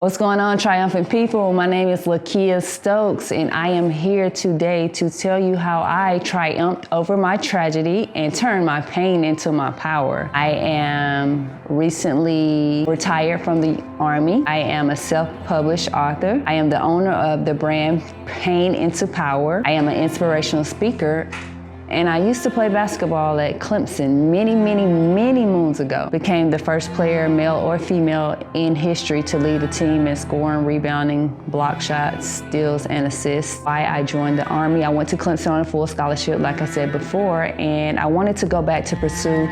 What's going on, triumphant people? My name is Lakeia Stokes, and I am here today to tell you how I triumphed over my tragedy and turned my pain into my power. I am recently retired from the Army. I am a self-published author. I am the owner of the brand Pain into Power. I am an inspirational speaker. And I used to play basketball at Clemson many moons ago. Became the first player, male or female, in history to lead a team in scoring, rebounding, block shots, steals, and assists. Why I joined the Army. I went to Clemson on a full scholarship, like I said before, and I wanted to go back to pursue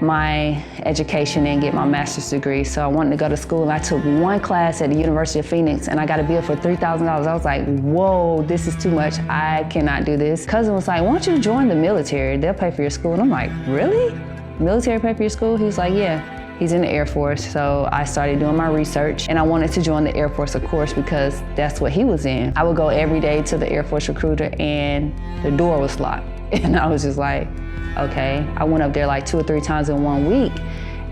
my education and get my master's degree. So I wanted to go to school, and I took one class at the University of Phoenix, and I got a bill for $3,000. I was like, whoa, this is too much. I cannot do this. Cousin was like, why don't you join the military? They'll pay for your school. And I'm like, really? Military pay for your school? He was like, yeah. He's in the Air Force. So I started doing my research, and I wanted to join the Air Force, of course, because that's what he was in. I would go every day to the Air Force recruiter, and the door was locked. And I was just like, okay. I went up there like 2 or 3 times in 1 week,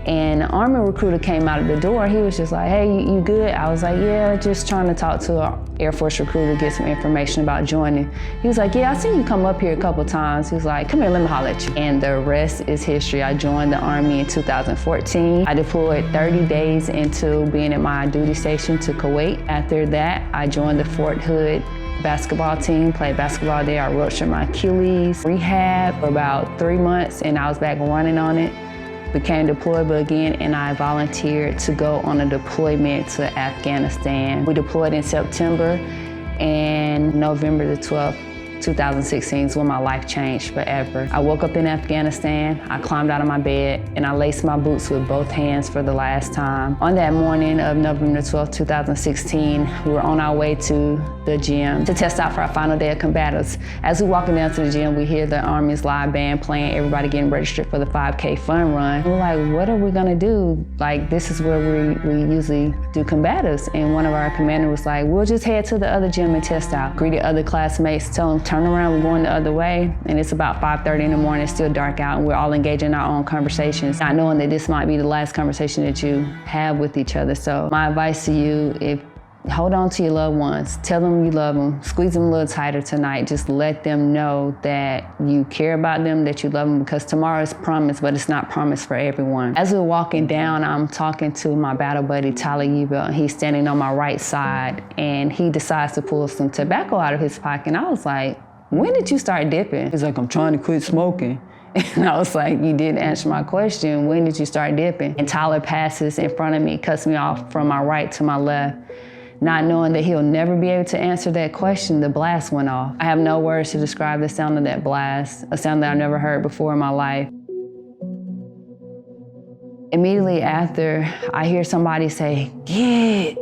and the Army recruiter came out of the door. He was just like, hey, you good? I was like, yeah, just trying to talk to an Air Force recruiter, get some information about joining. He was like, yeah, I seen you come up here a couple times. He was like, come here, let me holler at you. And the rest is history. I joined the Army in 2014. I deployed 30 days into being at my duty station to Kuwait. After that, I joined the Fort Hood basketball team, played basketball there. I ruptured my Achilles, rehab for about 3 months, and I was back running on it. Became deployable again, and I volunteered to go on a deployment to Afghanistan. We deployed in September, and November the 12th, 2016 is when my life changed forever. I woke up in Afghanistan, I climbed out of my bed, and I laced my boots with both hands for the last time. On that morning of November 12th, 2016, we were on our way to the gym to test out for our final day of combatives. As we walking down to the gym, we hear the Army's live band playing, everybody getting registered for the 5K fun run. We're like, what are we gonna do? Like, this is where we usually do combatives. And one of our commanders was like, we'll just head to the other gym and test out. Greeted other classmates, tell them, turn around, we're going the other way. And it's about 5:30 in the morning, it's still dark out, and we're all engaged in our own conversations, not knowing that this might be the last conversation that you have with each other. So my advice to you, hold on to your loved ones. Tell them you love them. Squeeze them a little tighter tonight. Just let them know that you care about them, that you love them, because tomorrow is promised, but it's not promised for everyone. As we're walking down, I'm talking to my battle buddy, Tyler Ubel, and he's standing on my right side, and he decides to pull some tobacco out of his pocket. And I was like, when did you start dipping? He's like, I'm trying to quit smoking. And I was like, you didn't answer my question. When did you start dipping? And Tyler passes in front of me, cuts me off from my right to my left. Not knowing that he'll never be able to answer that question, the blast went off. I have no words to describe the sound of that blast, a sound that I've never heard before in my life. Immediately after, I hear somebody say, get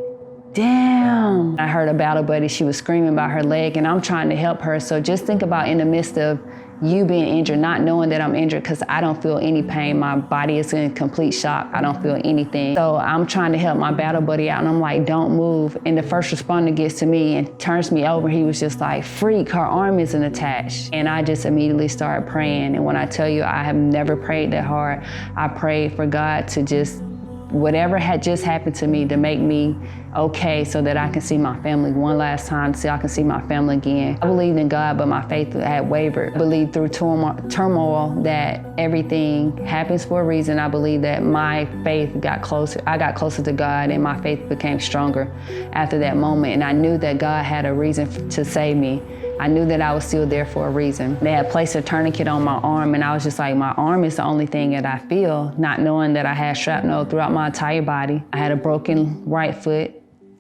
down. I heard a battle buddy, she was screaming about her leg, and I'm trying to help her. So just think about, in the midst of you being injured, not knowing that I'm injured, because I don't feel any pain. My body is in complete shock. I don't feel anything. So I'm trying to help my battle buddy out, and I'm like, don't move. And the first responder gets to me and turns me over. He was just like, freak, her arm isn't attached. And I just immediately started praying. And when I tell you, I have never prayed that hard. I prayed for God to just, whatever had just happened to me, to make me okay, so that I can see my family one last time, so I can see my family again. I believed in God, but my faith had wavered. I believed through turmoil that everything happens for a reason. I believe that my faith got closer. I got closer to God, and my faith became stronger after that moment. And I knew that God had a reason to save me. I knew that I was still there for a reason. They had placed a tourniquet on my arm, and I was just like, my arm is the only thing that I feel, not knowing that I had shrapnel throughout my entire body. I had a broken right foot,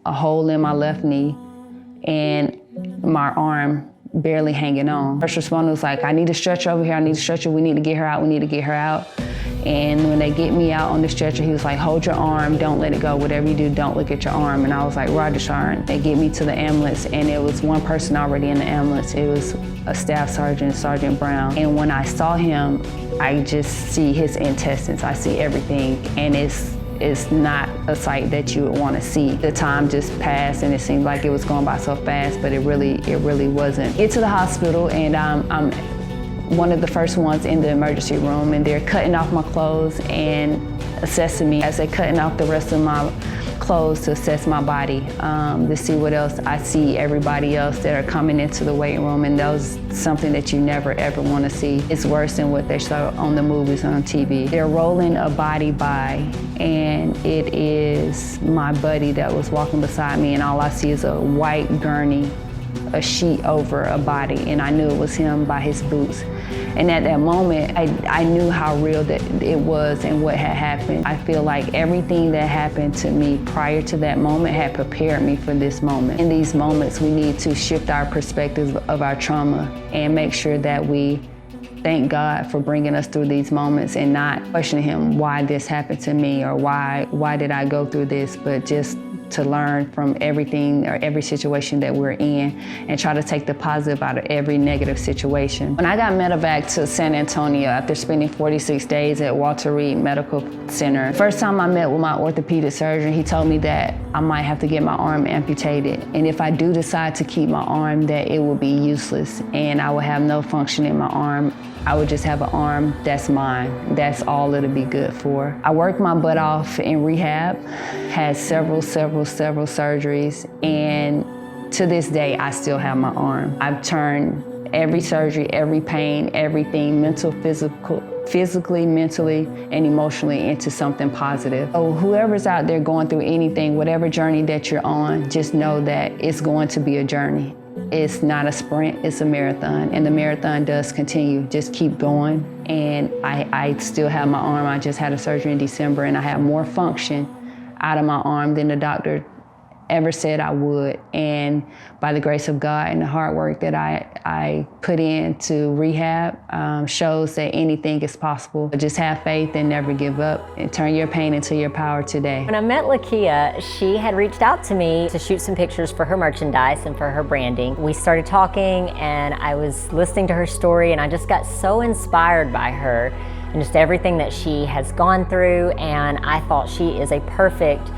a hole in my left knee, and my arm barely hanging on. First responder was like, I need a stretcher over here, I need a stretcher, we need to get her out, we need to get her out. And when they get me out on the stretcher, he was like, hold your arm, don't let it go. Whatever you do, don't look at your arm. And I was like, Roger, Sharon. They get me to the ambulance, and it was one person already in the ambulance. It was a staff sergeant, Sergeant Brown. And when I saw him, I just see his intestines. I see everything, and it's not a sight that you would want to see. The time just passed, and it seemed like it was going by so fast, but it really wasn't. Get to the hospital, and I'm one of the first ones in the emergency room, and they're cutting off my clothes and assessing me as they're cutting off the rest of my clothes to assess my body, to see what else I see everybody else that are coming into the weight room, and those something that you never ever want to see. It's worse than what they show on the movies on TV. They're rolling a body by, and it is my buddy that was walking beside me, and all I see is a white gurney, a sheet over a body, and I knew it was him by his boots. And at that moment, I knew how real that it was and what had happened. I feel like everything that happened to me prior to that moment had prepared me for this moment. In these moments, we need to shift our perspective of our trauma and make sure that we thank God for bringing us through these moments and not question him why this happened to me or why did I go through this, but just to learn from everything or every situation that we're in and try to take the positive out of every negative situation. When I got medevac to San Antonio after spending 46 days at Walter Reed Medical Center, first time I met with my orthopedic surgeon, he told me that I might have to get my arm amputated. And if I do decide to keep my arm, that it will be useless and I will have no function in my arm. I would just have an arm that's mine. That's all it'll be good for. I worked my butt off in rehab, had several surgeries, and to this day, I still have my arm. I've turned every surgery, every pain, everything, physically, mentally, and emotionally into something positive. So whoever's out there going through anything, whatever journey that you're on, just know that it's going to be a journey. It's not a sprint, it's a marathon, and the marathon does continue. Just keep going, and I still have my arm. I just had a surgery in December, and I have more function out of my arm than the doctor ever said I would. And by the grace of God and the hard work that I put into rehab shows that anything is possible. Just have faith and never give up and turn your pain into your power today. When I met Lakeia, she had reached out to me to shoot some pictures for her merchandise and for her branding. We started talking and I was listening to her story and I just got so inspired by her and just everything that she has gone through, and I thought she is a perfect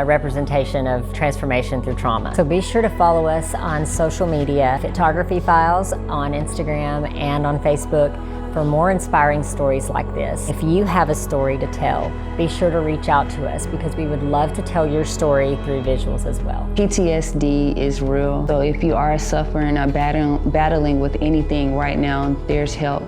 representation of transformation through trauma. So be sure to follow us on social media, Fitography Files on Instagram and on Facebook for more inspiring stories like this. If you have a story to tell, be sure to reach out to us because we would love to tell your story through visuals as well. PTSD is real. So if you are suffering or battling with anything right now, there's help.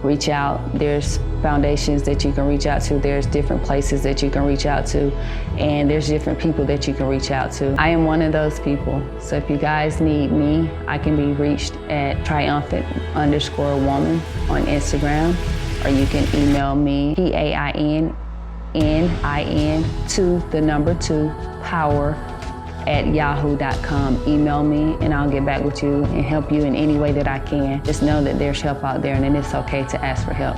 Reach out. There's foundations that you can reach out to. There's different places that you can reach out to. And there's different people that you can reach out to. I am one of those people. So if you guys need me, I can be reached at triumphant_woman on Instagram, or you can email me, PAINNIN2power@yahoo.com. Email me and I'll get back with you and help you in any way that I can. Just know that there's help out there and it's okay to ask for help.